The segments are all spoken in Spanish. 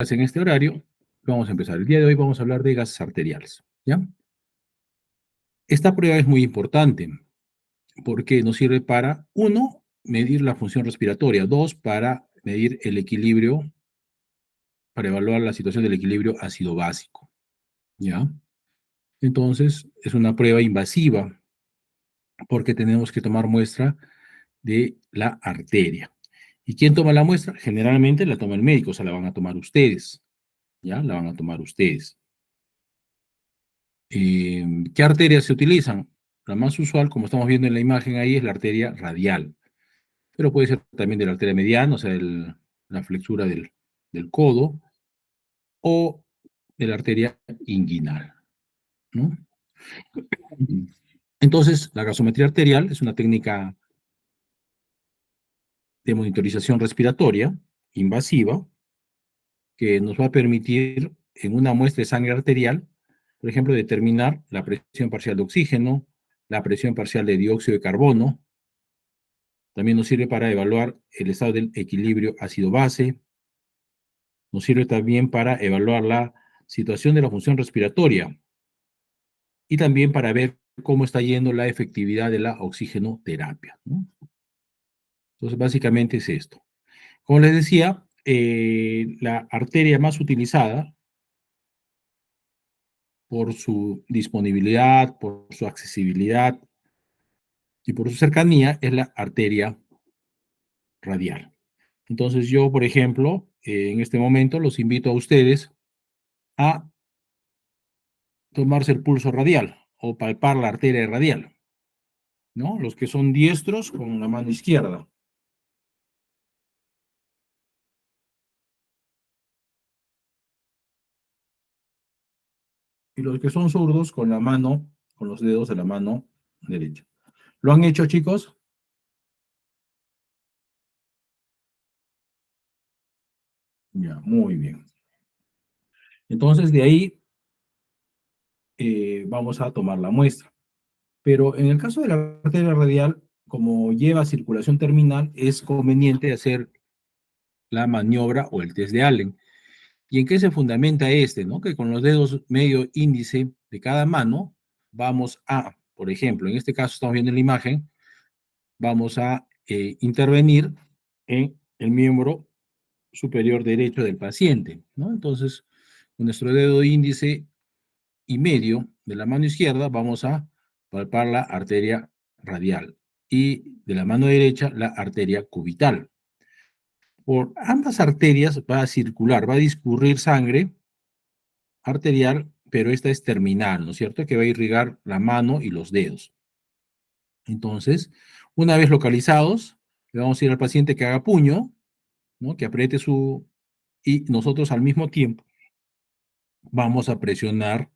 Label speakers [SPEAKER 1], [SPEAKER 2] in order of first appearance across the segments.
[SPEAKER 1] En este horario vamos a empezar. El día de hoy vamos a hablar de gases arteriales, ¿ya? Esta prueba es muy importante porque nos sirve para, uno, medir la función respiratoria, dos, para medir el equilibrio, para evaluar la situación del equilibrio ácido-básico, ¿ya? Entonces, es una prueba invasiva porque tenemos que tomar muestra de la arteria. ¿Y quién toma la muestra? Generalmente la toma el médico, o sea, la van a tomar ustedes, ¿ya? La van a tomar ustedes. ¿Qué arterias se utilizan? La más usual, como estamos viendo en la imagen ahí, es la arteria radial, pero puede ser también de la arteria mediana, o sea, la flexura del codo, o de la arteria inguinal, ¿no? Entonces, la gasometría arterial es una técnica de monitorización respiratoria invasiva que nos va a permitir, en una muestra de sangre arterial, por ejemplo, determinar la presión parcial de oxígeno, la presión parcial de dióxido de carbono. También nos sirve para evaluar el estado del equilibrio ácido-base. Nos sirve también para evaluar la situación de la función respiratoria y también para ver cómo está yendo la efectividad de la oxigenoterapia, ¿no? Entonces, básicamente es esto. Como les decía, la arteria más utilizada por su disponibilidad, por su accesibilidad y por su cercanía es la arteria radial. Entonces yo, por ejemplo, en este momento los invito a ustedes a tomarse el pulso radial o palpar la arteria radial, ¿no? Los que son diestros con la mano izquierda y los que son zurdos con la mano, con los dedos de la mano derecha. ¿Lo han hecho, chicos? Ya, muy bien. Entonces de ahí vamos a tomar la muestra. Pero en el caso de la arteria radial, como lleva circulación terminal, es conveniente hacer la maniobra o el test de Allen. ¿Y en qué se fundamenta este? ¿No? Que con los dedos medio índice de cada mano vamos a, por ejemplo, en este caso estamos viendo en la imagen, vamos a intervenir en el miembro superior derecho del paciente, ¿no? Entonces, con nuestro dedo índice y medio de la mano izquierda vamos a palpar la arteria radial y de la mano derecha la arteria cubital. Por ambas arterias va a circular, va a discurrir sangre arterial, pero esta es terminal, ¿no es cierto? Que va a irrigar la mano y los dedos. Entonces, una vez localizados, le vamos a ir al paciente que haga puño, ¿no? Que apriete su... Y nosotros al mismo tiempo vamos a presionar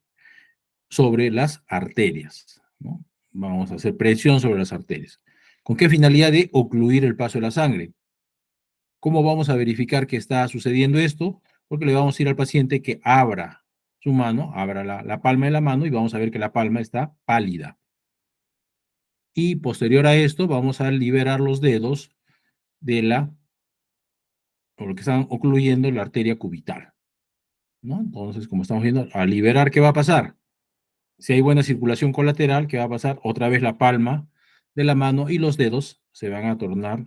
[SPEAKER 1] sobre las arterias, ¿no? Vamos a hacer presión sobre las arterias. ¿Con qué finalidad? De ocluir el paso de la sangre. ¿Cómo vamos a verificar que está sucediendo esto? Porque le vamos a ir al paciente que abra su mano, abra la palma de la mano y vamos a ver que la palma está pálida. Y posterior a esto vamos a liberar los dedos de o lo que están ocluyendo la arteria cubital, ¿no? Entonces, como estamos viendo, al liberar, ¿qué va a pasar? Si hay buena circulación colateral, ¿qué va a pasar? Otra vez la palma de la mano y los dedos se van a tornar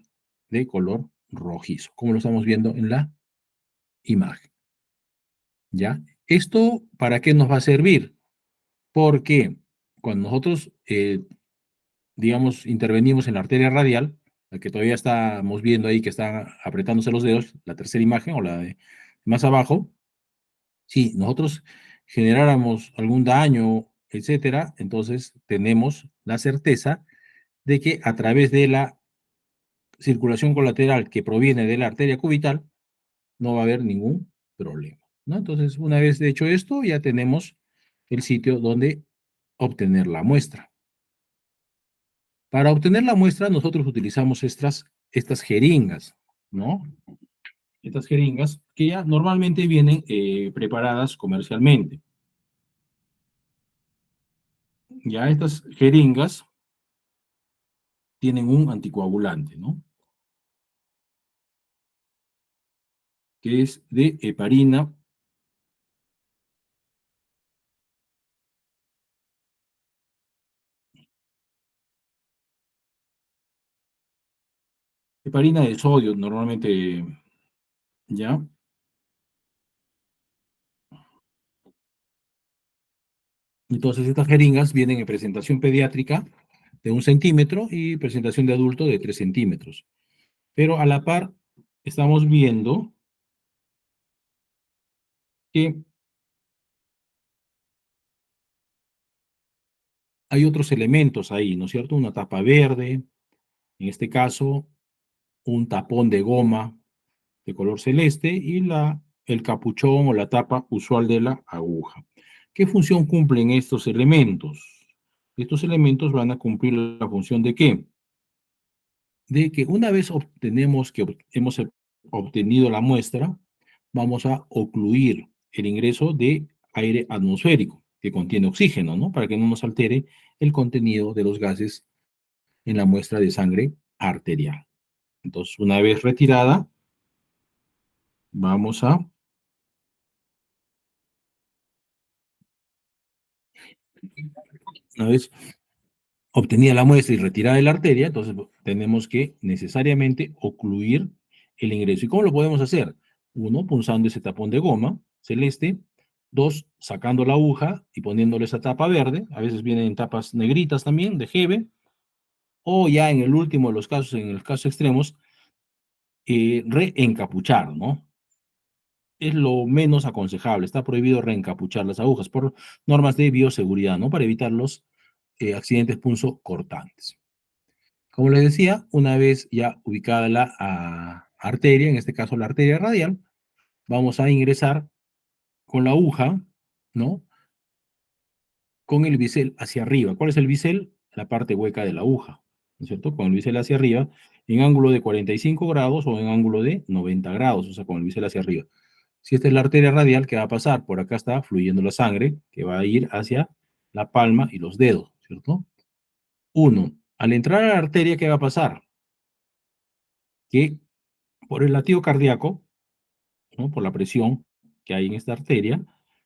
[SPEAKER 1] de color rojizo, como lo estamos viendo en la imagen, ¿ya? ¿Esto para qué nos va a servir? Porque cuando nosotros, digamos, intervenimos en la arteria radial, la que todavía estamos viendo ahí que están apretándose los dedos, la tercera imagen o la de más abajo, si nosotros generáramos algún daño, etcétera, entonces tenemos la certeza de que a través de la circulación colateral que proviene de la arteria cubital no va a haber ningún problema, ¿no? Entonces, una vez hecho esto, ya tenemos el sitio donde obtener la muestra. Para obtener la muestra, nosotros utilizamos estas jeringas, ¿no? Estas jeringas que ya normalmente vienen preparadas comercialmente. Ya estas jeringas tienen un anticoagulante, ¿no? que es de heparina. Heparina de sodio, normalmente, ¿ya? Entonces, estas jeringas vienen en presentación pediátrica de 1 centímetro y presentación de adulto de 3 centímetros. Pero a la par, estamos viendo que hay otros elementos ahí, ¿no es cierto? Una tapa verde, en este caso, un tapón de goma de color celeste y el capuchón o la tapa usual de la aguja. ¿Qué función cumplen estos elementos? Estos elementos van a cumplir la función de ¿qué? De que una vez obtenemos que hemos obtenido la muestra, vamos a ocluir el ingreso de aire atmosférico que contiene oxígeno, ¿no? Para que no nos altere el contenido de los gases en la muestra de sangre arterial. Entonces, una vez retirada, vamos a, una vez obtenida la muestra y retirada de la arteria, entonces tenemos que necesariamente ocluir el ingreso. ¿Y cómo lo podemos hacer? Uno, punzando ese tapón de goma celeste. Dos, sacando la aguja y poniéndole esa tapa verde. A veces vienen en tapas negritas también, de Hebe. O ya en el último de los casos, en el caso extremos, reencapuchar, ¿no? Es lo menos aconsejable. Está prohibido reencapuchar las agujas por normas de bioseguridad, ¿no? Para evitar los accidentes punzocortantes. Como les decía, una vez ya ubicada la arteria, en este caso la arteria radial, vamos a ingresar con la aguja, ¿no? Con el bisel hacia arriba. ¿Cuál es el bisel? La parte hueca de la aguja, ¿no es cierto? Con el bisel hacia arriba, en ángulo de 45 grados o en ángulo de 90 grados, o sea, con el bisel hacia arriba. Si esta es la arteria radial, ¿qué va a pasar? Por acá está fluyendo la sangre, que va a ir hacia la palma y los dedos, ¿cierto? Uno, al entrar a la arteria, ¿qué va a pasar? Que por el latido cardíaco, ¿no? Por la presión que hay en esta arteria,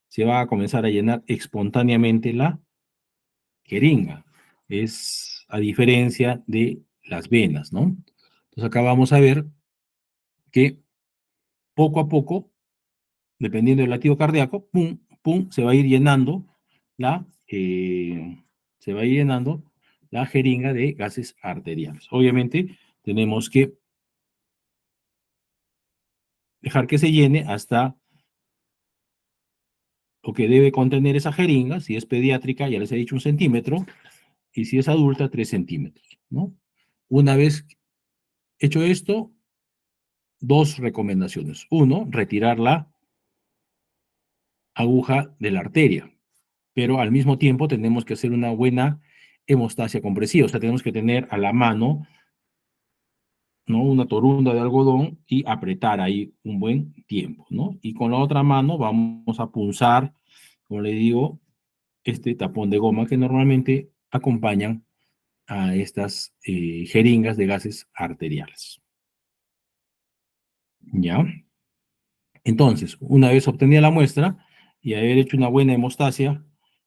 [SPEAKER 1] se va a comenzar a llenar espontáneamente la jeringa. Es a diferencia de las venas, ¿no? Entonces acá vamos a ver que poco a poco, dependiendo del latido cardíaco, pum, pum, se va a ir llenando la jeringa de gases arteriales. Obviamente tenemos que dejar que se llene hasta lo que debe contener esa jeringa. Si es pediátrica, ya les he dicho 1 centímetro, y si es adulta, 3 centímetros, ¿no? Una vez hecho esto, dos recomendaciones. Uno, retirar la aguja de la arteria, pero al mismo tiempo tenemos que hacer una buena hemostasia compresiva, o sea, tenemos que tener a la mano, ¿no? Una torunda de algodón y apretar ahí un buen tiempo, ¿no? Y con la otra mano vamos a punzar, como le digo, este tapón de goma que normalmente acompañan a estas jeringas de gases arteriales. ¿Ya? Entonces, una vez obtenida la muestra y haber hecho una buena hemostasia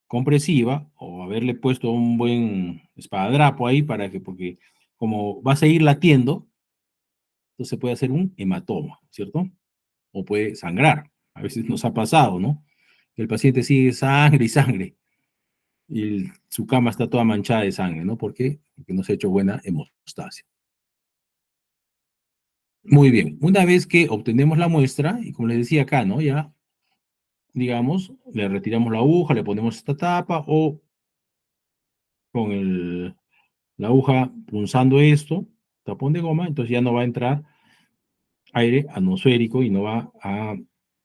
[SPEAKER 1] compresiva o haberle puesto un buen espadadrapo ahí para que, porque como va a seguir latiendo, entonces puede hacer un hematoma, ¿cierto? O puede sangrar. A veces nos ha pasado, ¿no? El paciente sigue sangre y sangre y su cama está toda manchada de sangre, ¿no? ¿Por qué? Porque no se ha hecho buena hemostasia. Muy bien, una vez que obtenemos la muestra, y como les decía acá, ¿no? Ya, digamos, le retiramos la aguja, le ponemos esta tapa o con la aguja punzando esto, tapón de goma, entonces ya no va a entrar aire atmosférico y no va a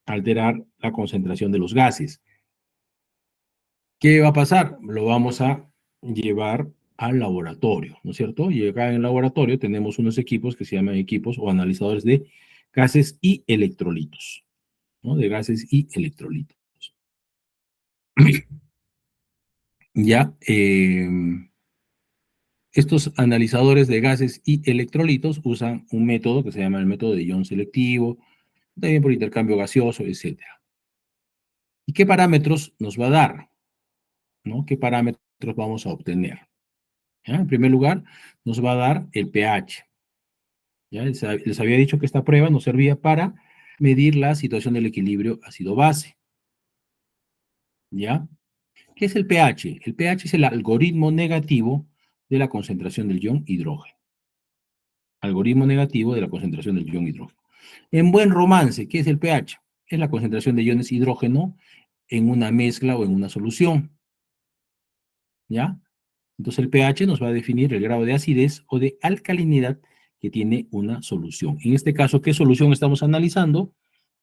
[SPEAKER 1] alterar la concentración de los gases. ¿Qué va a pasar? Lo vamos a llevar al laboratorio, ¿no es cierto? Y acá en el laboratorio tenemos unos equipos que se llaman equipos o analizadores de gases y electrolitos, ¿no? De gases y electrolitos. Ya, estos analizadores de gases y electrolitos usan un método que se llama el método de ion selectivo, también por intercambio gaseoso, etcétera. ¿Y qué parámetros nos va a dar? ¿No? ¿Qué parámetros vamos a obtener? ¿Ya? En primer lugar, nos va a dar el pH. ¿Ya? Les había dicho que esta prueba nos servía para medir la situación del equilibrio ácido-base. ¿Ya? ¿Qué es el pH? El pH es el algoritmo negativo de la concentración del ion hidrógeno. Algoritmo negativo de la concentración del ion hidrógeno. En buen romance, ¿qué es el pH? Es la concentración de iones hidrógeno en una mezcla o en una solución. ¿Ya? Entonces el pH nos va a definir el grado de acidez o de alcalinidad que tiene una solución. En este caso, ¿qué solución estamos analizando?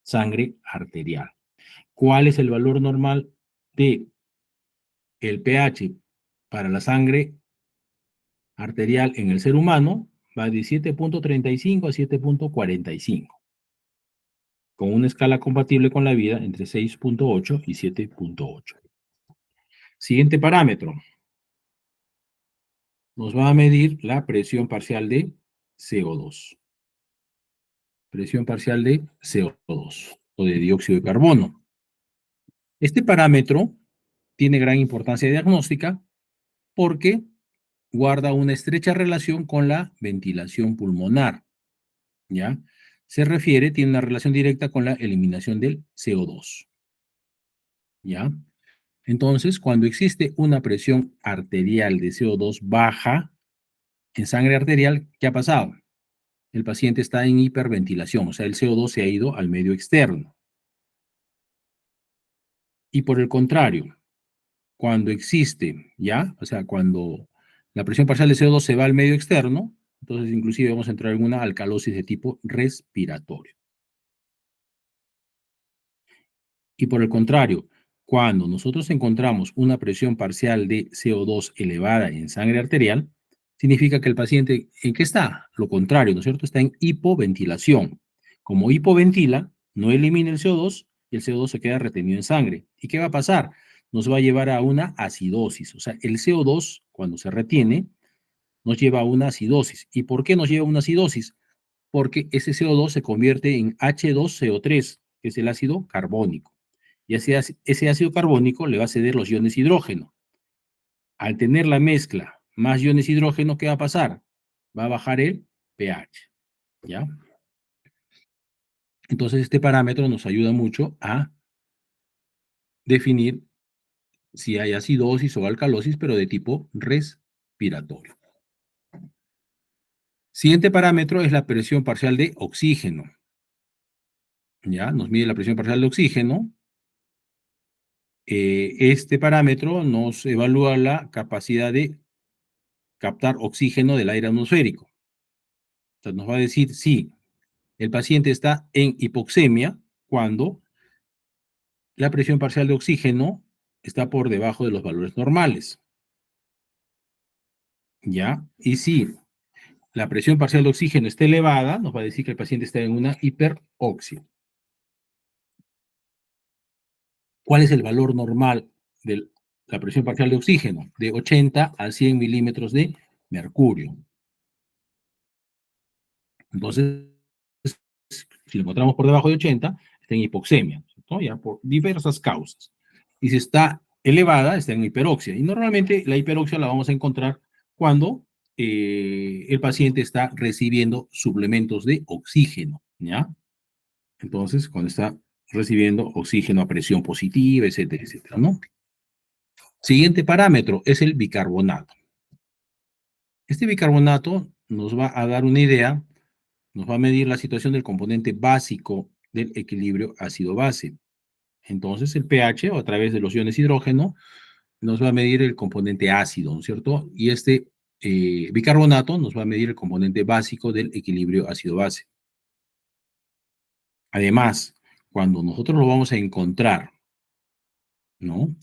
[SPEAKER 1] Sangre arterial. ¿Cuál es el valor normal de el pH para la sangre arterial en el ser humano? Va de 7.35 a 7.45, con una escala compatible con la vida entre 6.8 y 7.8. Siguiente parámetro, nos va a medir la presión parcial de CO2. Presión parcial de CO2 o de dióxido de carbono. Este parámetro tiene gran importancia diagnóstica porque guarda una estrecha relación con la ventilación pulmonar, ¿ya? Se refiere, tiene una relación directa con la eliminación del CO2, ¿ya? Entonces, cuando existe una presión arterial de CO2 baja en sangre arterial, ¿qué ha pasado? El paciente está en hiperventilación, o sea, el CO2 se ha ido al medio externo. Y por el contrario, cuando existe, ¿ya? O sea, cuando la presión parcial de CO2 se va al medio externo, entonces inclusive vamos a entrar en una alcalosis de tipo respiratorio. Y por el contrario, cuando nosotros encontramos una presión parcial de CO2 elevada en sangre arterial, significa que el paciente, ¿en qué está? Lo contrario, ¿no es cierto? Está en hipoventilación. Como hipoventila, no elimina el CO2 y el CO2 se queda retenido en sangre. ¿Y qué va a pasar? Nos va a llevar a una acidosis. O sea, el CO2, cuando se retiene, nos lleva a una acidosis. ¿Y por qué nos lleva a una acidosis? Porque ese CO2 se convierte en H2CO3, que es el ácido carbónico. Y ese ácido carbónico le va a ceder los iones hidrógeno. Al tener la mezcla más iones hidrógeno, ¿qué va a pasar? Va a bajar el pH, ¿ya? Entonces, este parámetro nos ayuda mucho a definir si hay acidosis o alcalosis, pero de tipo respiratorio. Siguiente parámetro es la presión parcial de oxígeno. ¿Ya? Nos mide la presión parcial de oxígeno. Este parámetro nos evalúa la capacidad de captar oxígeno del aire atmosférico. Entonces nos va a decir si el paciente está en hipoxemia cuando la presión parcial de oxígeno está por debajo de los valores normales. ¿Ya? Y si la presión parcial de oxígeno está elevada, nos va a decir que el paciente está en una hiperoxia. ¿Cuál es el valor normal de la presión parcial de oxígeno? De 80 a 100 milímetros de mercurio. Entonces, si lo encontramos por debajo de 80, está en hipoxemia, ¿no? Ya por diversas causas. Y si está elevada, está en hiperoxia. Y normalmente la hiperoxia la vamos a encontrar cuando el paciente está recibiendo suplementos de oxígeno, ¿ya? Entonces, cuando está recibiendo oxígeno a presión positiva, etcétera, etcétera, ¿no? Siguiente parámetro es el bicarbonato. Este bicarbonato nos va a dar una idea, nos va a medir la situación del componente básico del equilibrio ácido-base. Entonces, el pH, a través de los iones hidrógeno, nos va a medir el componente ácido, ¿no es cierto? Y este bicarbonato nos va a medir el componente básico del equilibrio ácido-base. Además, cuando nosotros lo vamos a encontrar, ¿no?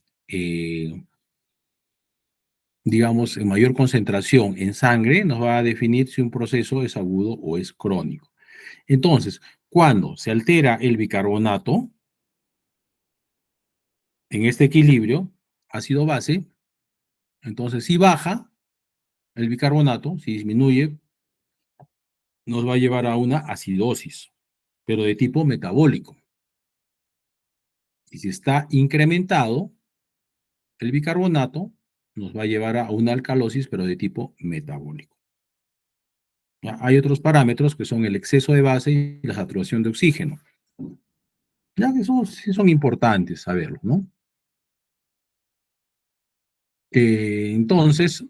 [SPEAKER 1] Digamos, en mayor concentración en sangre, nos va a definir si un proceso es agudo o es crónico. Entonces, cuando se altera el bicarbonato, en este equilibrio ácido-base, entonces si baja el bicarbonato, si disminuye, nos va a llevar a una acidosis. pero de tipo metabólico. Y si está incrementado, el bicarbonato nos va a llevar a una alcalosis, pero de tipo metabólico. ¿Ya? Hay otros parámetros que son el exceso de base y la saturación de oxígeno. Ya que esos sí son importantes saberlo, ¿no? Entonces,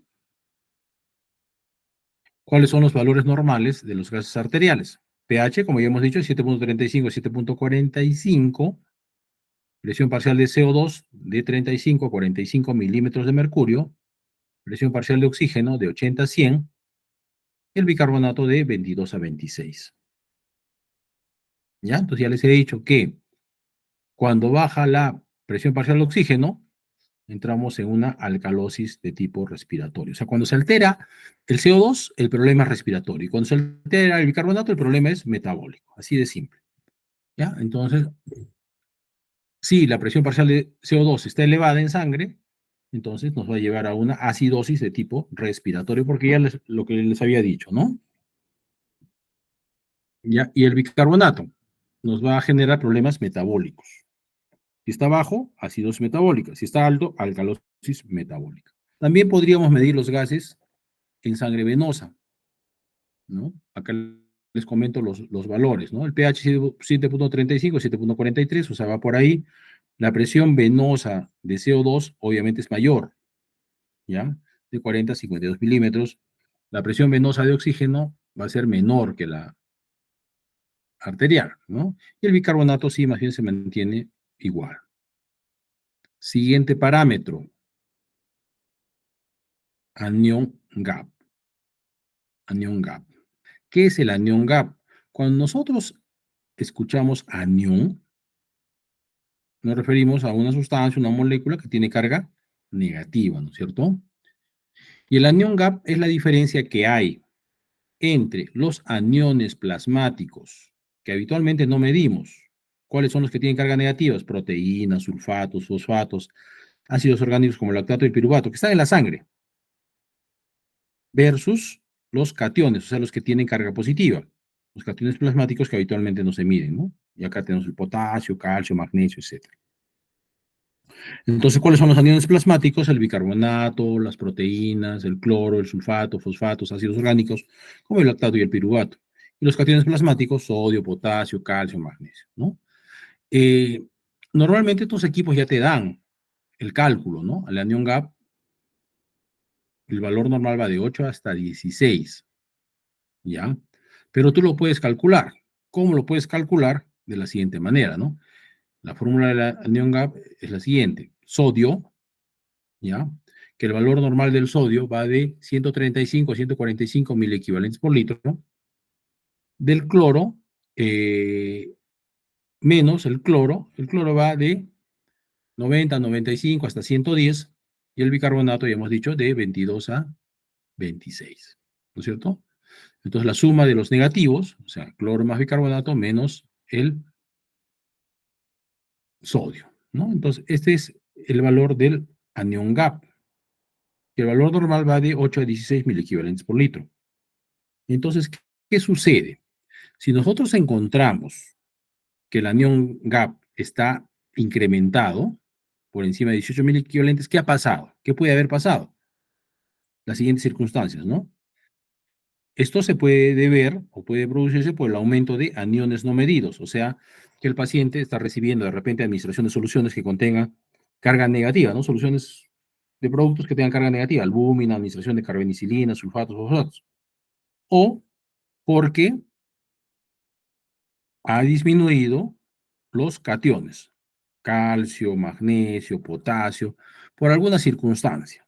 [SPEAKER 1] ¿cuáles son los valores normales de los gases arteriales? pH, como ya hemos dicho, 7.35 a 7.45, presión parcial de CO2 de 35 a 45 milímetros de mercurio, presión parcial de oxígeno de 80 a 100, el bicarbonato de 22 a 26. ¿Ya? Entonces ya les he dicho que cuando baja la presión parcial de oxígeno, entramos en una alcalosis de tipo respiratorio. O sea, cuando se altera el CO2, el problema es respiratorio. Y cuando se altera el bicarbonato, el problema es metabólico. Así de simple. ¿Ya? Entonces, si la presión parcial de CO2 está elevada en sangre, entonces nos va a llevar a una acidosis de tipo respiratorio, porque ya lo que les había dicho, ¿no? ¿Ya? Y el bicarbonato nos va a generar problemas metabólicos. Si está bajo, acidosis metabólica. Si está alto, alcalosis metabólica. También podríamos medir los gases en sangre venosa, ¿no? Acá les comento los valores, ¿no? El pH 7.35, 7.43, o sea, va por ahí. La presión venosa de CO2 obviamente es mayor, ¿ya? De 40 a 52 milímetros. La presión venosa de oxígeno va a ser menor que la arterial, ¿no? Y el bicarbonato sí, más bien se mantiene igual. Siguiente parámetro, anión GAP. Anión GAP. ¿Qué es el anión GAP? Cuando nosotros escuchamos anión, nos referimos a una sustancia, una molécula que tiene carga negativa, ¿no es cierto? Y el anión gap es la diferencia que hay entre los aniones plasmáticos, que habitualmente no medimos. ¿Cuáles son los que tienen carga negativas? Proteínas, sulfatos, fosfatos, ácidos orgánicos como el lactato y el piruvato, que están en la sangre, versus los cationes, o sea, los que tienen carga positiva. Los cationes plasmáticos que habitualmente no se miden, ¿no? Y acá tenemos el potasio, calcio, magnesio, etc. Entonces, ¿cuáles son los aniones plasmáticos? El bicarbonato, las proteínas, el cloro, el sulfato, fosfatos, ácidos orgánicos, como el lactato y el piruvato. Y los cationes plasmáticos, sodio, potasio, calcio, magnesio, ¿no? Eh, Normalmente estos equipos ya te dan el cálculo, ¿no? El anión GAP, el valor normal va de 8 hasta 16, ¿ya? Pero tú lo puedes calcular. ¿Cómo lo puedes calcular? De la siguiente manera, ¿no? La fórmula del anión GAP es la siguiente. Sodio, ¿ya? Que el valor normal del sodio va de 135 a 145 mil equivalentes por litro, ¿no? Del cloro, eh, menos el cloro va de 90, 95 hasta 110, y el bicarbonato, ya hemos dicho, de 22 a 26, ¿no es cierto? Entonces la suma de los negativos, o sea, cloro más bicarbonato menos el sodio, ¿no? Entonces este es el valor del anión GAP, y el valor normal va de 8 a 16 mil equivalentes por litro. Entonces, ¿qué sucede? Si nosotros encontramos que el anión GAP está incrementado por encima de 18.000 equivalentes, ¿qué ha pasado? ¿Qué puede haber pasado? Las siguientes circunstancias, ¿no? Esto se puede deber o puede producirse por el aumento de aniones no medidos, o sea, que el paciente está recibiendo de repente administración de soluciones que contengan carga negativa, ¿no? Soluciones de productos que tengan carga negativa, albúmina, administración de carbenicilina, sulfatos, fosfatos. O porque ha disminuido los cationes, calcio, magnesio, potasio, por alguna circunstancia,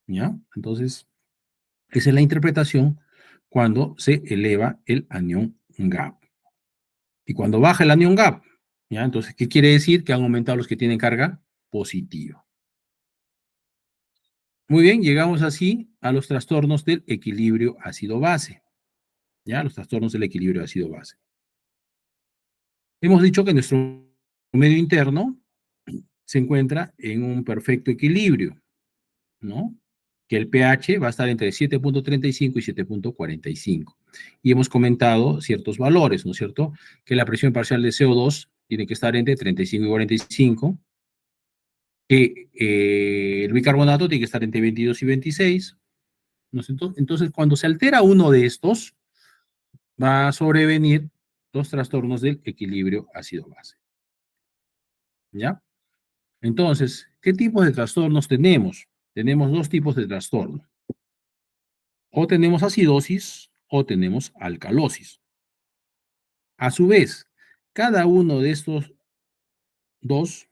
[SPEAKER 1] ¿ya? Entonces, esa es la interpretación cuando se eleva el anión GAP. Y cuando baja el anión GAP, ¿ya? Entonces, ¿qué quiere decir? Que han aumentado los que tienen carga positiva. Muy bien, llegamos así a los trastornos del equilibrio ácido-base, ¿ya? Los trastornos del equilibrio ácido-base. Hemos dicho que nuestro medio interno se encuentra en un perfecto equilibrio, ¿no? Que el pH va a estar entre 7.35 y 7.45. y hemos comentado ciertos valores, ¿no es cierto? Que la presión parcial de CO2 tiene que estar entre 35 y 45, que el bicarbonato tiene que estar entre 22 y 26, ¿no es cierto? Entonces, cuando se altera uno de estos, va a sobrevenir los trastornos del equilibrio ácido-base, ¿ya? Entonces, ¿qué tipos de trastornos tenemos? Tenemos dos tipos de trastorno. O tenemos acidosis o tenemos alcalosis. A su vez, cada uno de estos dos,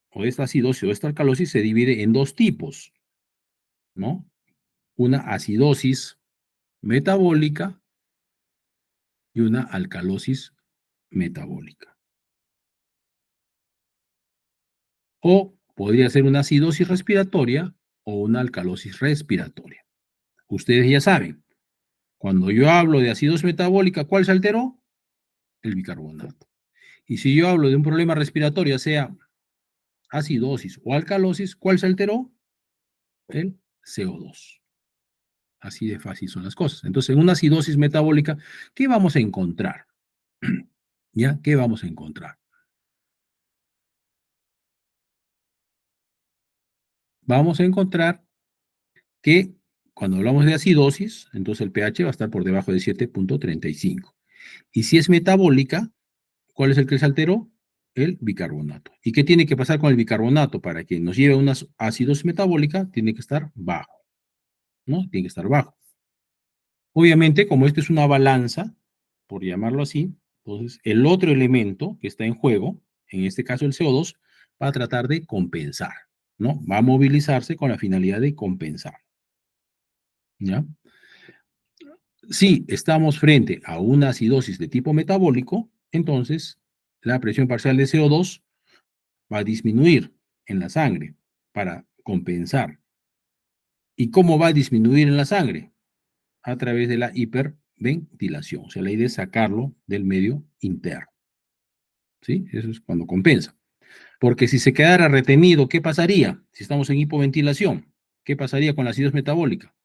[SPEAKER 1] o esta acidosis o esta alcalosis, se divide en dos tipos, ¿no? Una acidosis metabólica y una alcalosis metabólica. O podría ser una acidosis respiratoria o una alcalosis respiratoria. Ustedes ya saben, cuando yo hablo de acidosis metabólica, ¿cuál se alteró? El bicarbonato. Y si yo hablo de un problema respiratorio, sea acidosis o alcalosis, ¿cuál se alteró? El CO2. Así de fácil son las cosas. Entonces, en una acidosis metabólica, ¿qué vamos a encontrar? ¿Ya? ¿Qué vamos a encontrar? Vamos a encontrar que cuando hablamos de acidosis, entonces el pH va a estar por debajo de 7,35. Y si es metabólica, ¿cuál es el que se alteró? El bicarbonato. ¿Y qué tiene que pasar con el bicarbonato para que nos lleve a una acidosis metabólica? Tiene que estar bajo, ¿no? Tiene que estar bajo. Obviamente, como esto es una balanza, por llamarlo así, entonces el otro elemento que está en juego, en este caso el CO2, va a tratar de compensar, ¿no? Va a movilizarse con la finalidad de compensar, ¿ya? Si estamos frente a una acidosis de tipo metabólico, entonces la presión parcial de CO2 va a disminuir en la sangre para compensar. ¿Y cómo va a disminuir en la sangre? A través de la hiperventilación. O sea, la idea es sacarlo del medio interno. ¿Sí? Eso es cuando compensa. Porque si se quedara retenido, ¿qué pasaría? Si estamos en hipoventilación, ¿qué pasaría con la acidosis metabólica?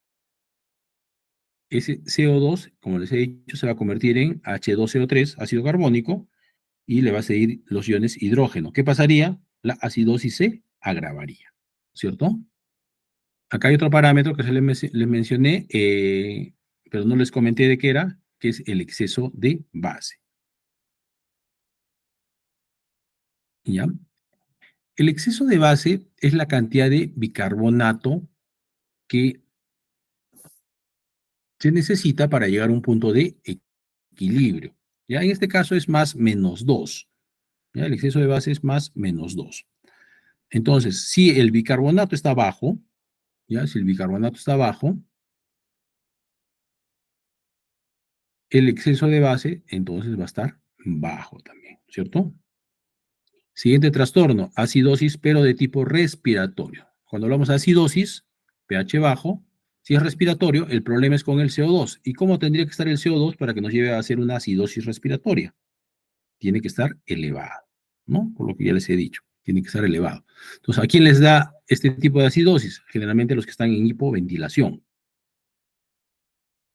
[SPEAKER 1] Ese CO2, como les he dicho, se va a convertir en H2CO3, ácido carbónico, y le va a seguir los iones hidrógeno. ¿Qué pasaría? La acidosis se agravaría, ¿cierto? Acá hay otro parámetro que les mencioné, pero no les comenté de qué era, que es el exceso de base. ¿Ya? El exceso de base es la cantidad de bicarbonato que se necesita para llegar a un punto de equilibrio. ¿Ya? En este caso es más menos 2. ¿Ya? El exceso de base es más menos 2. Entonces, si el bicarbonato está bajo, ¿ya? Si el bicarbonato está bajo, el exceso de base entonces va a estar bajo también, ¿cierto? Siguiente trastorno, acidosis, pero de tipo respiratorio. Cuando hablamos de acidosis, pH bajo, si es respiratorio, el problema es con el CO2. ¿Y cómo tendría que estar el CO2 para que nos lleve a hacer una acidosis respiratoria? Tiene que estar elevado, ¿no? Por lo que ya les he dicho, tiene que estar elevado. Entonces, ¿a quién les da este tipo de acidosis? Generalmente los que están en hipoventilación,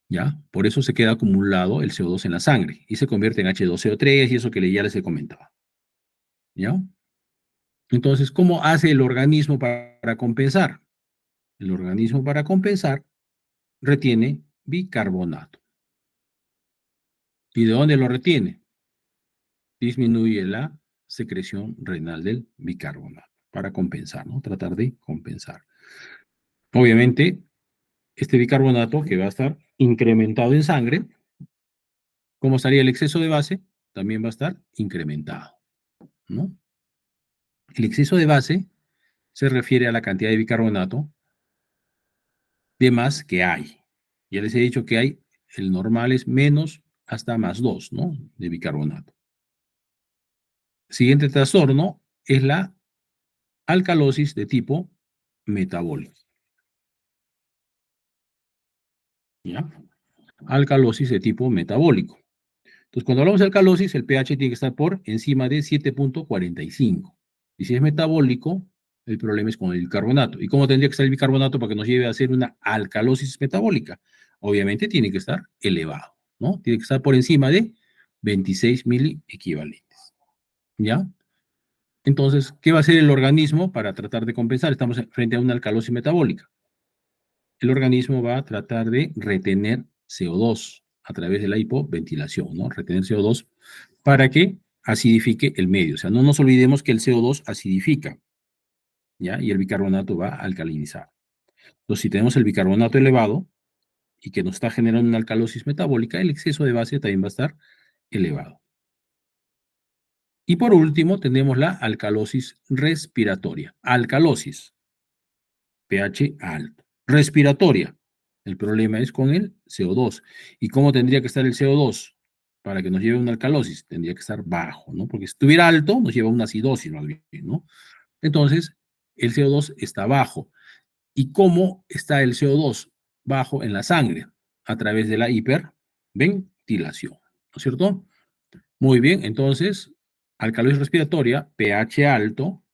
[SPEAKER 1] ¿ya? Por eso se queda acumulado el CO2 en la sangre y se convierte en H2CO3 y eso que ya les he comentado, ¿ya? Entonces, ¿cómo hace el organismo para compensar? El organismo para compensar retiene bicarbonato. ¿Y de dónde lo retiene? Disminuye la secreción renal del bicarbonato para compensar, ¿no? Tratar de compensar. Obviamente, este bicarbonato que va a estar incrementado en sangre, ¿cómo estaría el exceso de base? También va a estar incrementado, ¿no? El exceso de base se refiere a la cantidad de bicarbonato de más que hay. Ya les he dicho que hay, el normal es menos hasta más 2, ¿no? De bicarbonato. Siguiente trastorno es la alcalosis de tipo metabólico. ¿Ya? Alcalosis de tipo metabólico. Entonces, cuando hablamos de alcalosis, el pH tiene que estar por encima de 7,45. Y si es metabólico, el problema es con el bicarbonato. ¿Y cómo tendría que estar el bicarbonato para que nos lleve a hacer una alcalosis metabólica? Obviamente tiene que estar elevado, ¿no? Tiene que estar por encima de 26 miliequivalentes, ¿ya? Entonces, ¿qué va a hacer el organismo para tratar de compensar? Estamos frente a una alcalosis metabólica. El organismo va a tratar de retener CO2 a través de la hipoventilación, ¿no? Retener CO2 para que acidifique el medio. O sea, no nos olvidemos que el CO2 acidifica, ¿ya? Y el bicarbonato va a alcalinizar. Entonces, si tenemos el bicarbonato elevado y que nos está generando una alcalosis metabólica, el exceso de base también va a estar elevado. Y por último, tenemos la alcalosis respiratoria. Alcalosis, pH alto. Respiratoria, el problema es con el CO2. ¿Y cómo tendría que estar el CO2 para que nos lleve a una alcalosis? Tendría que estar bajo, ¿no? Porque si estuviera alto, nos lleva a una acidosis más bien, ¿no? Entonces, el CO2 está bajo. ¿Y cómo está el CO2 bajo en la sangre? A través de la hiperventilación, ¿no es cierto? Muy bien, entonces, alcalosis respiratoria, pH alto,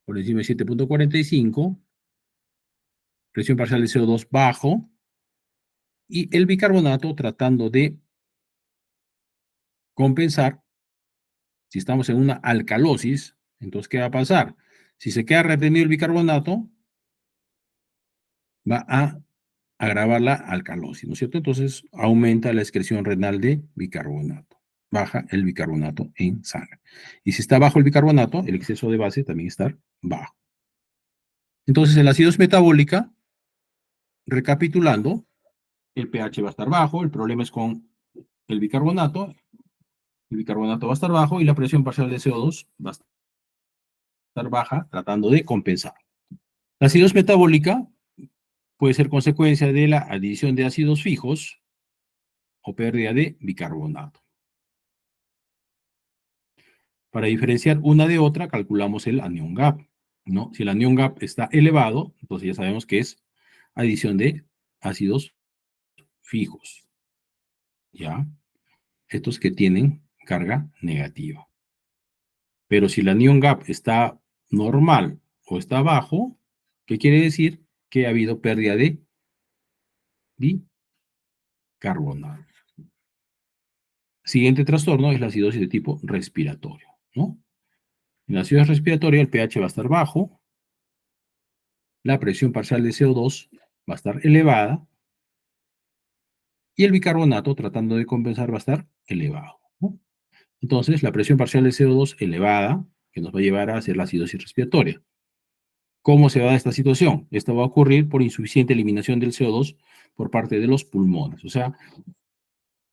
[SPEAKER 1] por encima de 7,45, presión parcial de CO2 bajo, y el bicarbonato tratando de compensar. Si estamos en una alcalosis, entonces, ¿qué va a pasar? Si se queda retenido el bicarbonato, va a agravar la alcalosis, ¿no es cierto? Entonces, aumenta la excreción renal de bicarbonato, baja el bicarbonato en sangre. Y si está bajo el bicarbonato, el exceso de base también está bajo. Entonces, en la acidosis metabólica, recapitulando, el pH va a estar bajo, el problema es con el bicarbonato va a estar bajo y la presión parcial de CO2 va a estar baja, tratando de compensar. La acidosis metabólica puede ser consecuencia de la adición de ácidos fijos o pérdida de bicarbonato. Para diferenciar una de otra, calculamos el anion gap, ¿no? Si el anion gap está elevado, entonces ya sabemos que es adición de ácidos fijos, ¿ya? Estos que tienen carga negativa. Pero si el anion gap está normal o está bajo, ¿qué quiere decir? Que ha habido pérdida de bicarbonato. Siguiente trastorno es la acidosis de tipo respiratorio, ¿no? En la acidosis respiratoria el pH va a estar bajo, la presión parcial de CO2 va a estar elevada y el bicarbonato, tratando de compensar, va a estar elevado, ¿no? Entonces, la presión parcial de CO2 elevada, que nos va a llevar a hacer la acidosis respiratoria. ¿Cómo se va a dar esta situación? Esto va a ocurrir por insuficiente eliminación del CO2 por parte de los pulmones. O sea,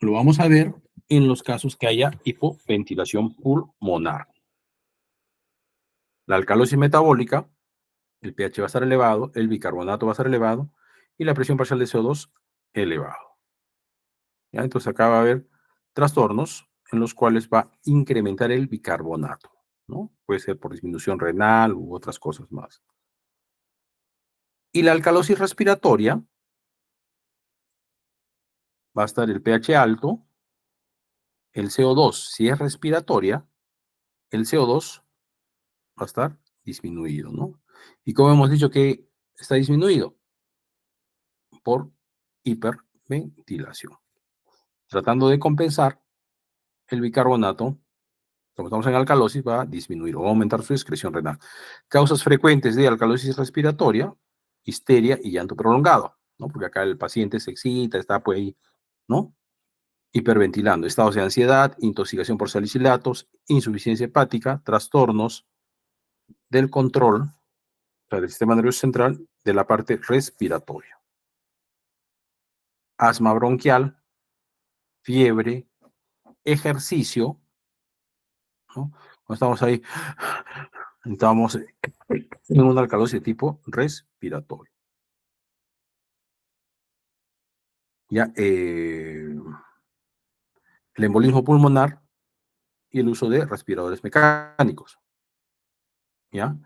[SPEAKER 1] lo vamos a ver en los casos que haya hipoventilación pulmonar. La alcalosis metabólica, el pH va a estar elevado, el bicarbonato va a estar elevado y la presión parcial de CO2 elevado. ¿Ya? Entonces acá va a haber trastornos en los cuales va a incrementar el bicarbonato, ¿no? Puede ser por disminución renal u otras cosas más. Y la alcalosis respiratoria va a estar el pH alto, el CO2, si es respiratoria, el CO2 va a estar disminuido, ¿no? Y como hemos dicho que está disminuido por hiperventilación. Tratando de compensar, el bicarbonato, como estamos en alcalosis, va a disminuir o aumentar su excreción renal. Causas frecuentes de alcalosis respiratoria, histeria y llanto prolongado, ¿no? Porque acá el paciente se excita, está pues ahí, ¿no? Hiperventilando, estados de ansiedad, intoxicación por salicilatos, insuficiencia hepática, trastornos del control, o sea, del sistema nervioso central, de la parte respiratoria. Asma bronquial, fiebre, ejercicio, ¿no? Cuando estamos ahí, estamos en una alcalosis de tipo respiratorio. Ya, el embolismo pulmonar y el uso de respiradores mecánicos. ¿Ya?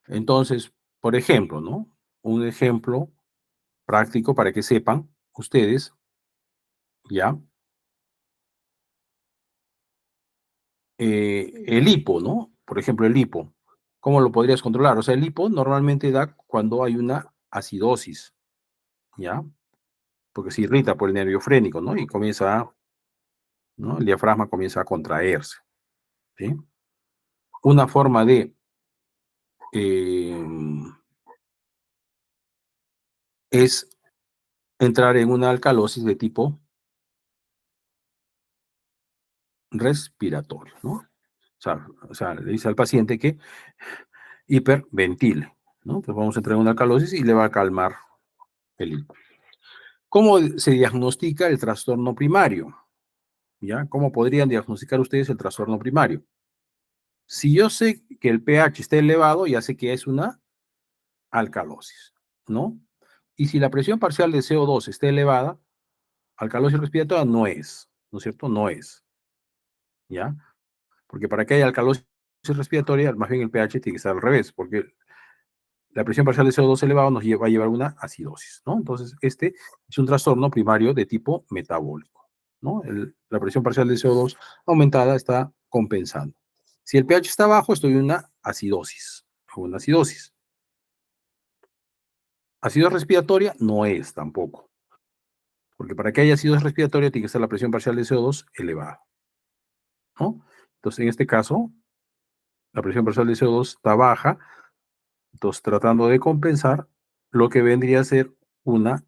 [SPEAKER 1] Entonces, por ejemplo, ¿no? Un ejemplo práctico para que sepan ustedes, ¿ya? El hipo, ¿no? Por ejemplo, el hipo. ¿Cómo lo podrías controlar? O sea, el hipo normalmente da cuando hay una acidosis, ¿ya? porque se irrita por el nervio frénico, ¿no? Y comienza, ¿no? El diafragma comienza a contraerse, ¿sí? Una forma de eh, es entrar en una alcalosis de tipo respiratorio, ¿no? O sea, le dice al paciente que hiperventile, ¿no? Entonces vamos a entrar en una alcalosis y le va a calmar el... ¿Cómo se diagnostica el trastorno primario? ¿Ya? ¿Cómo podrían diagnosticar ustedes el trastorno primario? Si yo sé que el pH está elevado, ya sé que es una alcalosis, ¿no? Y si la presión parcial de CO2 está elevada, alcalosis respiratoria no es, ¿no es cierto? No es, ¿ya? Porque para que haya alcalosis respiratoria, más bien el pH tiene que estar al revés, porque la presión parcial de CO2 elevado nos va a llevar a una acidosis, ¿no? Entonces, este es un trastorno primario de tipo metabólico, ¿no? La presión parcial de CO2 aumentada está compensando. Si el pH está bajo, estoy en una acidosis, o una acidosis. Acidosis respiratoria no es tampoco, porque para que haya acidosis respiratoria tiene que estar la presión parcial de CO2 elevada, ¿no? Entonces, en este caso, la presión parcial de CO2 está baja, entonces tratando de compensar lo que vendría a ser una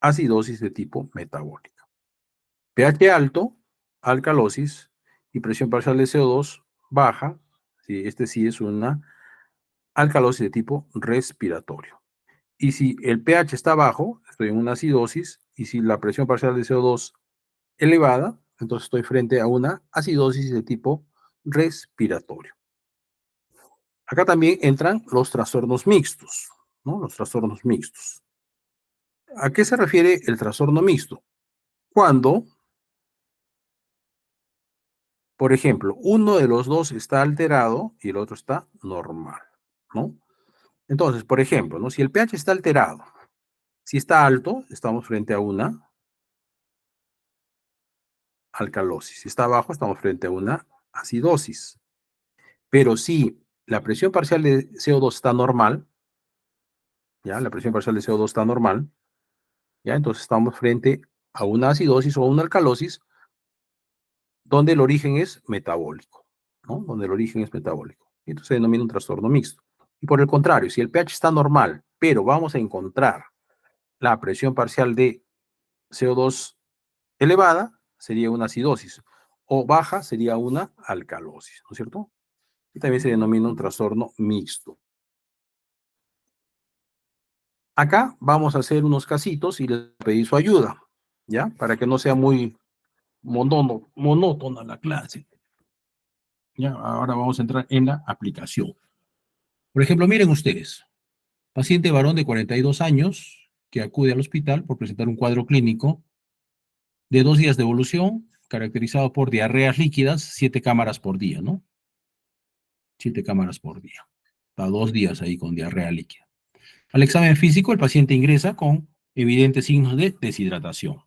[SPEAKER 1] acidosis de tipo metabólica. pH alto, alcalosis y presión parcial de CO2 baja, ¿sí? Este sí es una alcalosis de tipo respiratorio. Y si el pH está bajo, estoy en una acidosis, y si la presión parcial de CO2 elevada, entonces estoy frente a una acidosis de tipo respiratorio. Acá también entran los trastornos mixtos, ¿no? Los trastornos mixtos. ¿A qué se refiere el trastorno mixto? Cuando, por ejemplo, uno de los dos está alterado y el otro está normal, ¿no? Entonces, por ejemplo, ¿no? Si el pH está alterado, si está alto, estamos frente a una alcalosis. Si está bajo, estamos frente a una acidosis. Pero si la presión parcial de CO2 está normal, ¿ya? La presión parcial de CO2 está normal, ¿ya? Entonces estamos frente a una acidosis o una alcalosis donde el origen es metabólico, ¿no? Donde el origen es metabólico. Entonces se denomina un trastorno mixto. Y por el contrario, si el pH está normal, pero vamos a encontrar la presión parcial de CO2 elevada, sería una acidosis, o baja sería una alcalosis, ¿no es cierto? Y también se denomina un trastorno mixto. Acá vamos a hacer unos casitos y les pedí su ayuda, ¿ya? Para que no sea muy monótona la clase. Ya, ahora vamos a entrar en la aplicación. Por ejemplo, miren ustedes, paciente varón de 42 años que acude al hospital por presentar un cuadro clínico de 2 días de evolución, caracterizado por diarreas líquidas, 7 cámaras por día, ¿no? 7 cámaras por día. Está 2 días ahí con diarrea líquida. Al examen físico, el paciente ingresa con evidentes signos de deshidratación.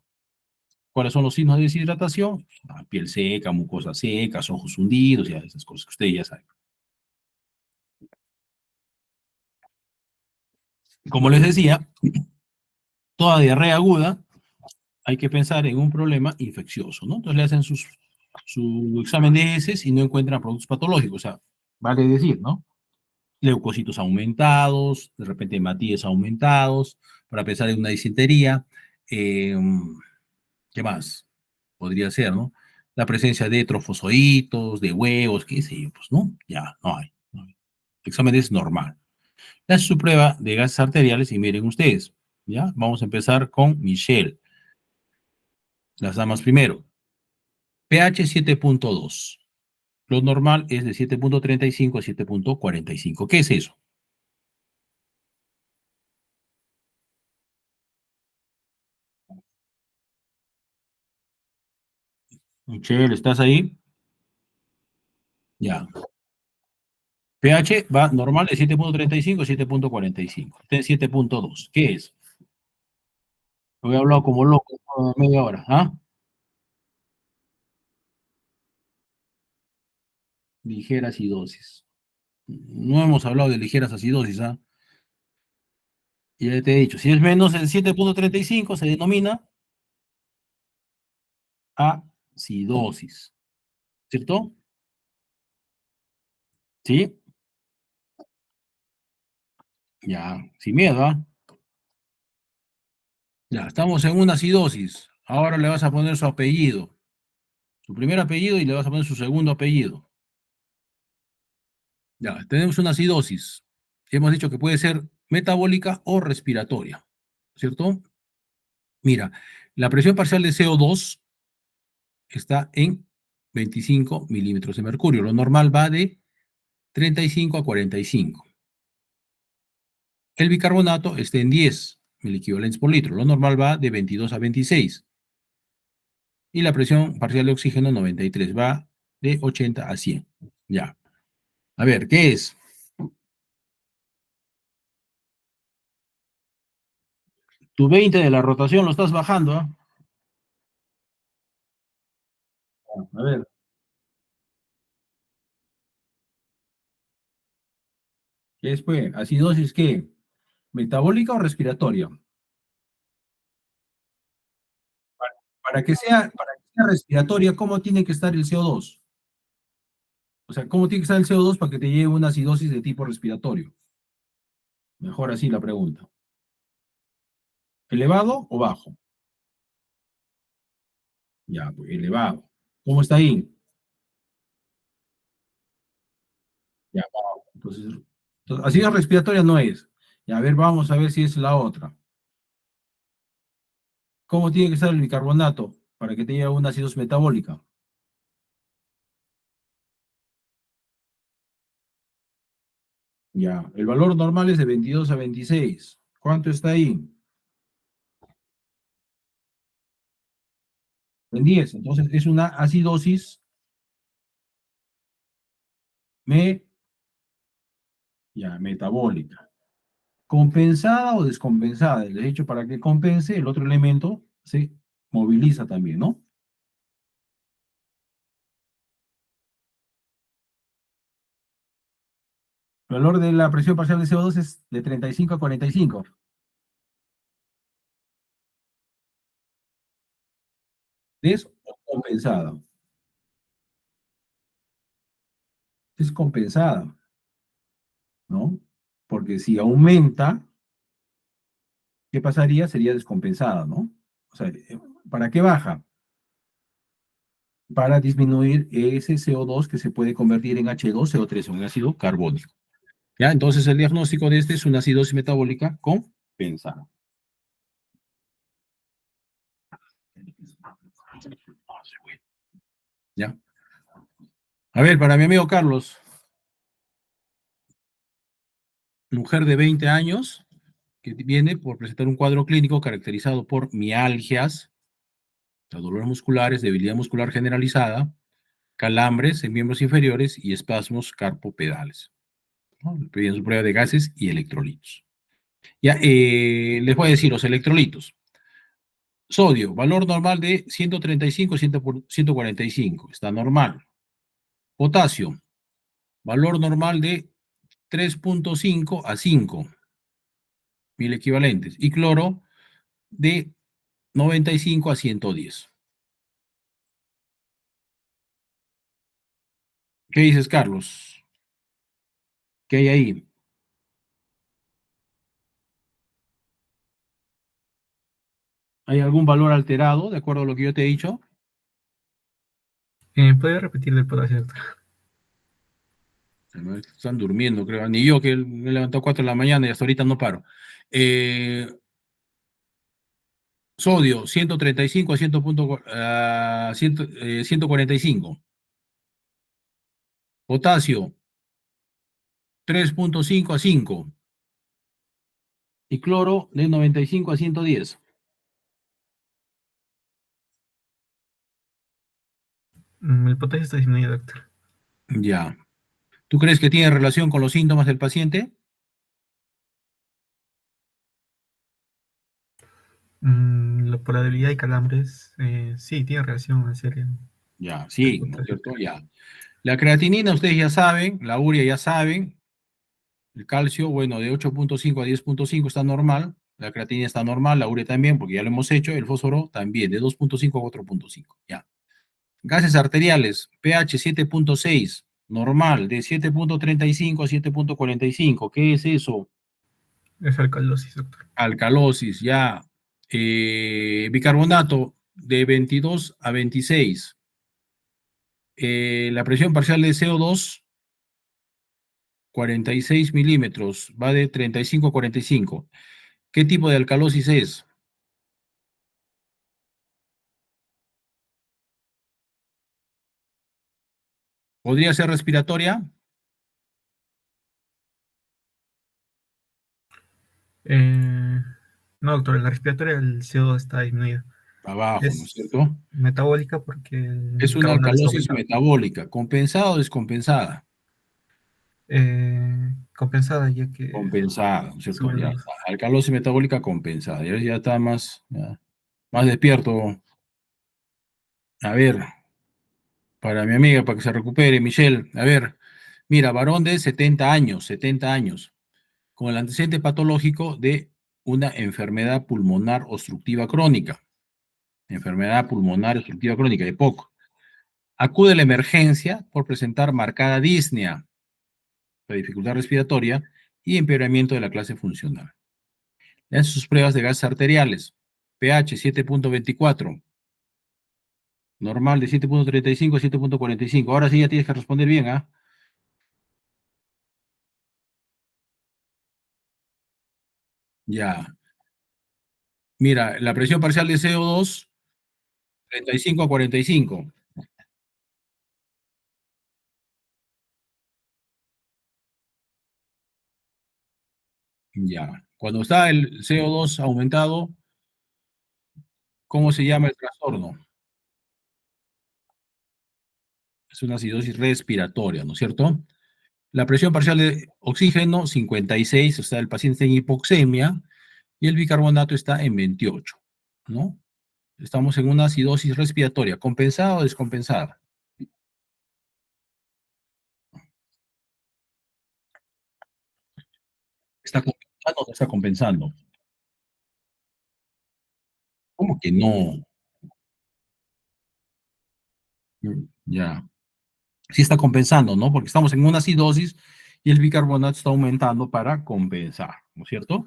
[SPEAKER 1] ¿Cuáles son los signos de deshidratación? La piel seca, mucosas secas, ojos hundidos, ya esas cosas que ustedes ya saben. Como les decía, toda diarrea aguda hay que pensar en un problema infeccioso, ¿no? Entonces le hacen su examen de heces y no encuentran productos patológicos, o sea, vale decir, ¿no? Leucocitos aumentados, de repente hematíes aumentados, para pensar en una disentería. Eh, ¿Qué más? Podría ser, ¿no? La presencia de trofosoritos, de huevos, qué sé yo, pues, ¿no? Ya, no hay. No hay. El examen es normal. Es su prueba de gases arteriales y miren ustedes, ¿ya? Vamos a empezar con Michelle. Las damas primero. pH 7.2. Lo normal es de 7.35 a 7.45. ¿Qué es eso? Michelle, ¿estás ahí? Ya. pH va normal de 7.35 a 7.45. Está en 7.2. ¿Qué es? Lo he hablado como loco toda media hora. ¿Ah? Ligera acidosis. No hemos hablado de ligeras acidosis, ¿ah? Y ya te he dicho, si es menos el 7,35 se denomina acidosis, ¿cierto? Sí, ya, sin miedo, ¿ah? Ya, estamos en una acidosis. Ahora le vas a poner su apellido, su primer apellido y le vas a poner su segundo apellido. Ya, tenemos una acidosis. Hemos dicho que puede ser metabólica o respiratoria, ¿cierto? Mira, la presión parcial de CO2 está en 25 milímetros de mercurio. Lo normal va de 35 a 45. El bicarbonato está en 10 miliequivalentes por litro. Lo normal va de 22 a 26. Y la presión parcial de oxígeno 93 va de 80 a 100. Ya. A ver, ¿qué es? Tu 20 de la rotación lo estás bajando, ¿ah? A ver, ¿qué es, pues? ¿Acidosis qué? ¿Metabólica o respiratoria? Para que sea respiratoria, ¿cómo tiene que estar el CO2? O sea, ¿cómo tiene que estar el CO2 para que te lleve una acidosis de tipo respiratorio? Mejor así la pregunta. ¿Elevado o bajo? Ya, pues elevado. ¿Cómo está ahí? Ya, bajo. Entonces, acidosis respiratoria no es. Ya, a ver, vamos a ver si es la otra. ¿Cómo tiene que estar el bicarbonato para que tenga una acidosis metabólica? Ya, el valor normal es de 22 a 26. ¿Cuánto está ahí? En 10. Entonces es una acidosis me, ya, metabólica. ¿Compensada o descompensada? De hecho, para que compense, el otro elemento se moviliza también, ¿no? El valor de la presión parcial de CO2 es de 35 a 45. ¿Es o compensada? Es compensada, ¿no? Porque si aumenta, ¿qué pasaría? Sería descompensada, ¿no? O sea, ¿para qué baja? Para disminuir ese CO2 que se puede convertir en H2CO3, un ácido carbónico. ¿Ya? Entonces el diagnóstico de este es una acidosis metabólica compensada. ¿Ya? A ver, para mi amigo Carlos, mujer de 20 años que viene por presentar un cuadro clínico caracterizado por mialgias, dolores musculares, debilidad muscular generalizada, calambres en miembros inferiores y espasmos carpopedales, ¿no? Le pedían su prueba de gases y electrolitos. Ya, les voy a decir los electrolitos. Sodio, valor normal de 135 a 145, está normal. Potasio, valor normal de 3,5 a 5 mil equivalentes. Y cloro de 95 a 110. ¿Qué dices, Carlos? ¿Qué hay ahí? ¿Hay algún valor alterado de acuerdo a lo que yo te he dicho?
[SPEAKER 2] ¿Puede repetir del potasio, doctor?
[SPEAKER 1] Están durmiendo, creo. Ni yo que me he levantado a 4 de la mañana y hasta ahorita no paro. Eh, Sodio, 135 a 145. Potasio, 3,5 a 5. Y cloro, de 95 a 110.
[SPEAKER 2] El potasio está disminuido, doctor.
[SPEAKER 1] Ya. ¿Tú crees que tiene relación con los síntomas del paciente?
[SPEAKER 2] La polaridad y calambres, sí, tiene relación en serio
[SPEAKER 1] Ya,
[SPEAKER 2] del
[SPEAKER 1] sí, ¿no es
[SPEAKER 2] potasio.
[SPEAKER 1] cierto? Ya. La creatinina, ustedes ya saben, la urea ya saben, El calcio, bueno, de 8.5 a 10.5 está normal. La creatina está normal, la urea también, porque ya lo hemos hecho. El fósforo también, de 2.5 a 4.5. Ya. Gases arteriales, pH 7.6, normal, de 7.35 a 7.45. ¿Qué es eso?
[SPEAKER 2] Es alcalosis, doctor.
[SPEAKER 1] Alcalosis, ya. Bicarbonato, de 22 a 26. La presión parcial de CO2, 46 milímetros, va de 35 a 45. ¿Qué tipo de alcalosis es? ¿Podría ser respiratoria?
[SPEAKER 2] Eh, no, doctor, en la respiratoria el CO2 está disminuido.
[SPEAKER 1] Abajo, ¿no es
[SPEAKER 2] Es
[SPEAKER 1] cierto?
[SPEAKER 2] metabólica porque el
[SPEAKER 1] Es una
[SPEAKER 2] bicarbonato está
[SPEAKER 1] alcalosis
[SPEAKER 2] aumentado.
[SPEAKER 1] metabólica, ¿compensada o descompensada?
[SPEAKER 2] Compensada ya que
[SPEAKER 1] Compensada, ¿no es cierto?
[SPEAKER 2] sube
[SPEAKER 1] Ya
[SPEAKER 2] la
[SPEAKER 1] está. Alcalosis metabólica compensada. Ya está más despierto. A ver, para mi amiga, para que se recupere, Michelle. A ver, mira, varón de 70 años, 70 años, con el antecedente patológico de una enfermedad pulmonar obstructiva crónica. Enfermedad pulmonar obstructiva crónica, de poco. Acude a la emergencia por presentar marcada disnea, la dificultad respiratoria y empeoramiento de la clase funcional. Le hace sus pruebas de gases arteriales. pH 7.24, normal de 7.35 a 7.45. Ahora sí ya tienes que responder bien, ¿ah? Ya. Mira, la presión parcial de CO2, 35 a 45. Ya. Cuando está el CO2 aumentado, ¿cómo se llama el trastorno? Es una acidosis respiratoria, ¿no es cierto? La presión parcial de oxígeno, 56, o sea, el paciente está en hipoxemia, y el bicarbonato está en 28, ¿no? Estamos en una acidosis respiratoria, ¿compensada o descompensada? ¿Está compensando o no está compensando? ¿Cómo que no? Ya. Sí está compensando, ¿no? Porque estamos en una acidosis y el bicarbonato está aumentando para compensar, ¿no es cierto?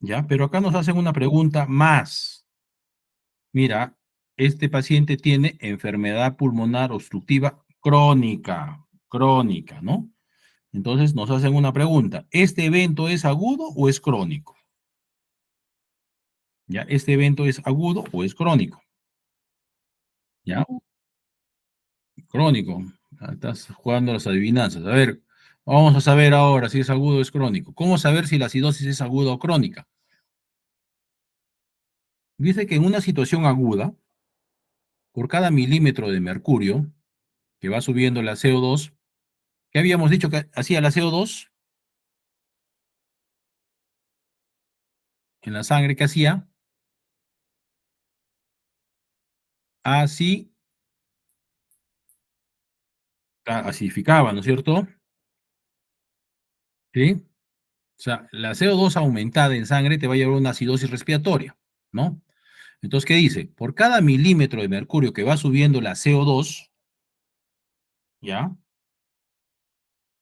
[SPEAKER 1] Ya, pero acá nos hacen una pregunta más. Mira, este paciente tiene enfermedad pulmonar obstructiva crónica, crónica, ¿no? Entonces nos hacen una pregunta. ¿Este evento es agudo o es crónico? ¿Ya? ¿Este evento es agudo o es crónico? ¿Ya? Crónico. Ah, estás jugando a las adivinanzas. A ver, vamos a saber ahora si es agudo o es crónico. ¿Cómo saber si la acidosis es aguda o crónica? Dice que en una situación aguda, por cada milímetro de mercurio que va subiendo la CO2, ¿qué habíamos dicho que hacía la CO2 en la sangre? ¿Qué hacía? Así, acidificaba, ¿no es cierto? ¿Sí? O sea, la CO2 aumentada en sangre te va a llevar a una acidosis respiratoria, ¿no? Entonces, ¿qué dice? Por cada milímetro de mercurio que va subiendo la CO2, ¿ya?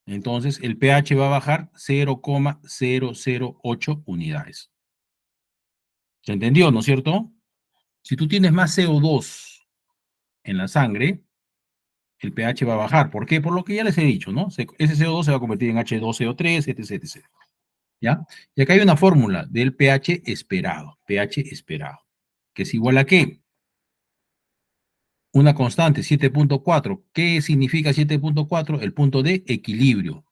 [SPEAKER 1] Entonces el pH va a bajar 0,008 unidades. ¿Se entendió, no es cierto? Si tú tienes más CO2 en la sangre, el pH va a bajar. ¿Por qué? Por lo que ya les he dicho, ¿no? Ese CO2 se va a convertir en H2CO3, etc, etc. ¿Ya? Y acá hay una fórmula del pH esperado, que es igual a ¿qué? Una constante, 7.4. ¿Qué significa 7.4? El punto de equilibrio,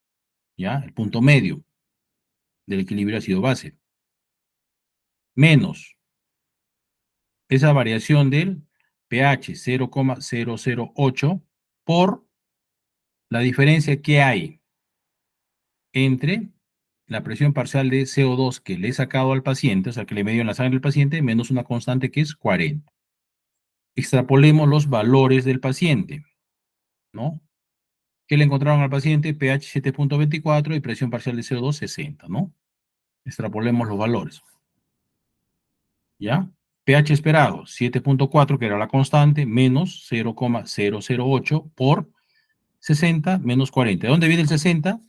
[SPEAKER 1] ¿ya? El punto medio del equilibrio ácido-base. Menos esa variación del pH 0,008 por la diferencia que hay entre la presión parcial de CO2 que le he sacado al paciente, o sea, que le medio en la sangre del paciente, menos una constante que es 40. Extrapolemos los valores del paciente, ¿no? ¿Qué le encontraron al paciente? pH 7.24 y presión parcial de CO2 60, ¿no? Extrapolemos los valores. ¿Ya? pH esperado, 7.4, que era la constante, menos 0,008 por 60 menos 40. ¿De dónde viene el 60?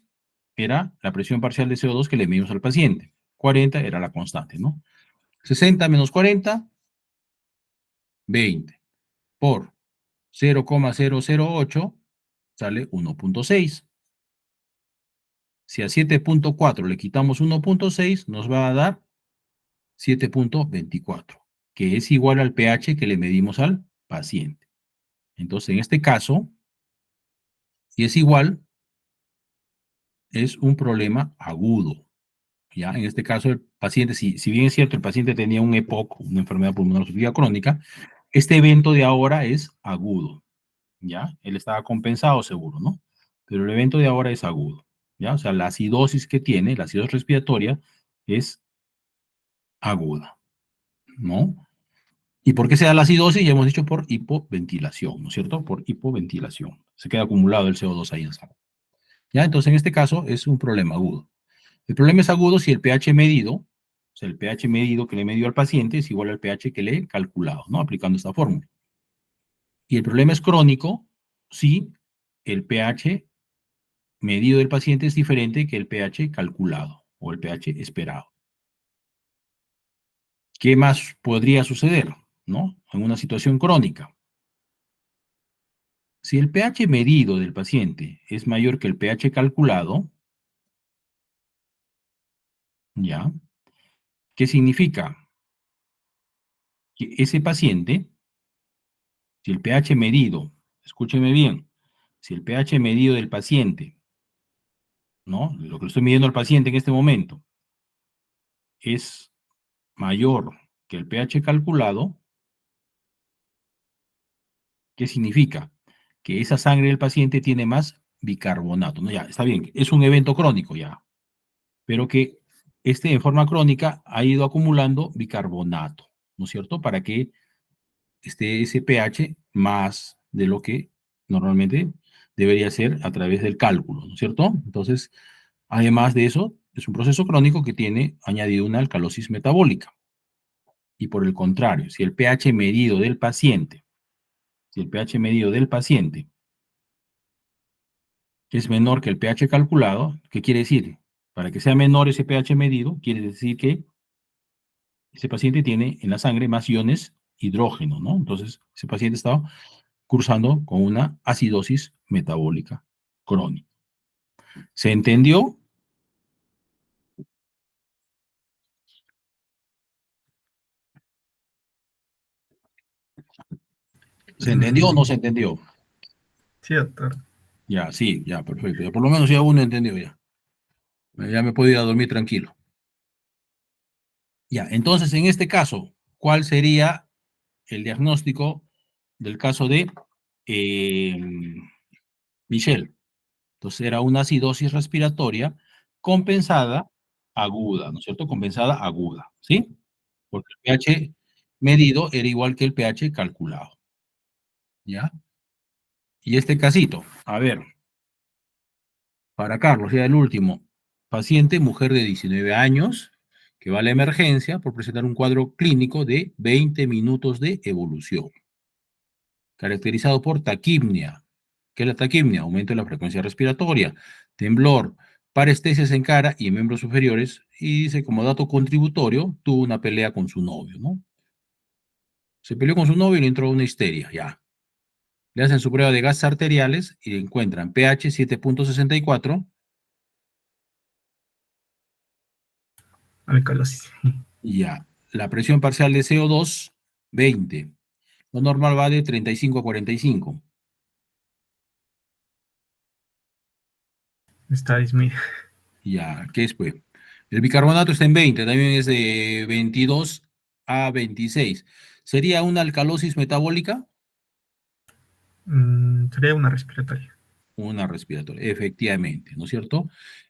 [SPEAKER 1] Era la presión parcial de CO2 que le medimos al paciente. 40 era la constante, ¿no? 60 menos 40, 20. Por 0,008 sale 1.6. Si a 7.4 le quitamos 1.6, nos va a dar 7.24, que es igual al pH que le medimos al paciente. Entonces, en este caso, si es igual, es un problema agudo. ¿Ya? En este caso, el paciente, si bien es cierto, el paciente tenía un EPOC, una enfermedad pulmonar obstructiva crónica, este evento de ahora es agudo. ¿Ya? Él estaba compensado seguro, ¿no? Pero el evento de ahora es agudo. ¿Ya? O sea, la acidosis que tiene, la acidosis respiratoria, es aguda, ¿no? ¿Y por qué se da la acidosis? Ya hemos dicho por hipoventilación, ¿no es cierto? Por hipoventilación. Se queda acumulado el CO2 ahí en sangre. ¿Ya? Entonces, en este caso, es un problema agudo. El problema es agudo si el pH medido, o sea, el pH medido que le medió al paciente es igual al pH que le he calculado, ¿no? Aplicando esta fórmula. Y el problema es crónico si el pH medido del paciente es diferente que el pH calculado o el pH esperado. ¿Qué más podría suceder, no? En una situación crónica. Si el pH medido del paciente es mayor que el pH calculado, ¿ya? ¿Qué significa? Que ese paciente, si el pH medido, escúcheme bien, si el pH medido del paciente, ¿no? Lo que estoy midiendo al paciente en este momento es mayor que el pH calculado, ¿qué significa? Que esa sangre del paciente tiene más bicarbonato, ¿no? Ya, está bien, es un evento crónico ya, pero que en forma crónica ha ido acumulando bicarbonato, ¿no es cierto? Para que esté ese pH más de lo que normalmente debería ser a través del cálculo, ¿no es cierto? Entonces, además de eso, es un proceso crónico que tiene añadido una alcalosis metabólica. Y por el contrario, si el pH medido del paciente, si el pH medido del paciente es menor que el pH calculado, ¿qué quiere decir? Para que sea menor ese pH medido, quiere decir que ese paciente tiene en la sangre más iones hidrógeno, ¿no? Entonces, ese paciente está cursando con una acidosis metabólica crónica. ¿Se entendió? ¿Se entendió o no
[SPEAKER 2] Mm,
[SPEAKER 1] se entendió?
[SPEAKER 2] sí, doctor.
[SPEAKER 1] Ya, sí, ya, perfecto. Ya por lo menos ya uno entendió ya. Ya me puedo ir a dormir tranquilo. Ya, entonces en este caso, ¿cuál sería el diagnóstico del caso de eh, Michelle? Entonces era una acidosis respiratoria compensada aguda, ¿no es cierto? Compensada aguda, ¿sí? Porque el pH medido era igual que el pH calculado, ¿ya? Y este casito, a ver, para Carlos, ya el último. Paciente, mujer de 19 años, que va a la emergencia por presentar un cuadro clínico de 20 minutos de evolución, caracterizado por taquipnia. ¿Qué es la taquipnia? Aumento de la frecuencia respiratoria, temblor, parestesias en cara y en miembros superiores, y dice, como dato contributorio, tuvo una pelea con su novio, ¿no? Se peleó con su novio y le entró una histeria, ya. Le hacen su prueba de gases arteriales y encuentran pH 7.64
[SPEAKER 2] Alcalosis.
[SPEAKER 1] y ya. La presión parcial de CO2, 20. Lo normal va de 35 a 45.
[SPEAKER 2] Está disminuido.
[SPEAKER 1] Ya, ¿qué es pues? El bicarbonato está en 20, también es de 22 a 26. ¿Sería una alcalosis metabólica?
[SPEAKER 2] Sería una respiratoria.
[SPEAKER 1] Una respiratoria, efectivamente, ¿no es cierto?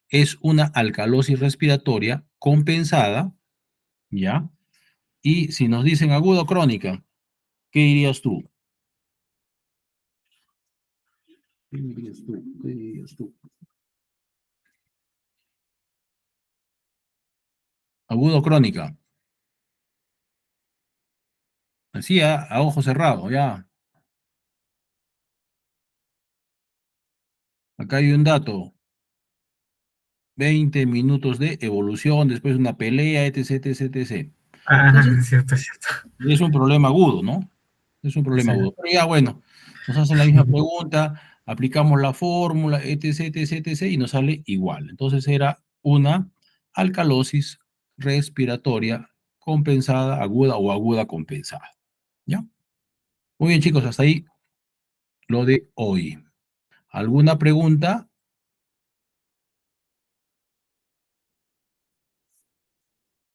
[SPEAKER 1] Es una alcalosis respiratoria compensada, ¿ya? Y si nos dicen aguda o crónica, ¿qué dirías tú? ¿Qué dirías tú? ¿Qué dirías tú? Agudo o crónica. Así, a ojo cerrado, ya. Acá hay un dato. 20 minutos de evolución, después una pelea, etc, etc, etc.
[SPEAKER 2] Ah,
[SPEAKER 1] Entonces,
[SPEAKER 2] es cierto, es cierto.
[SPEAKER 1] es un problema agudo, ¿no? Es un problema
[SPEAKER 2] Sí.
[SPEAKER 1] agudo. Pero ya, bueno, nos hacen la misma pregunta, aplicamos la fórmula, etc, etc, etc, y nos sale igual. Entonces era una alcalosis respiratoria compensada, aguda o aguda compensada. ¿Ya? Muy bien, chicos, hasta ahí lo de hoy. ¿Alguna pregunta?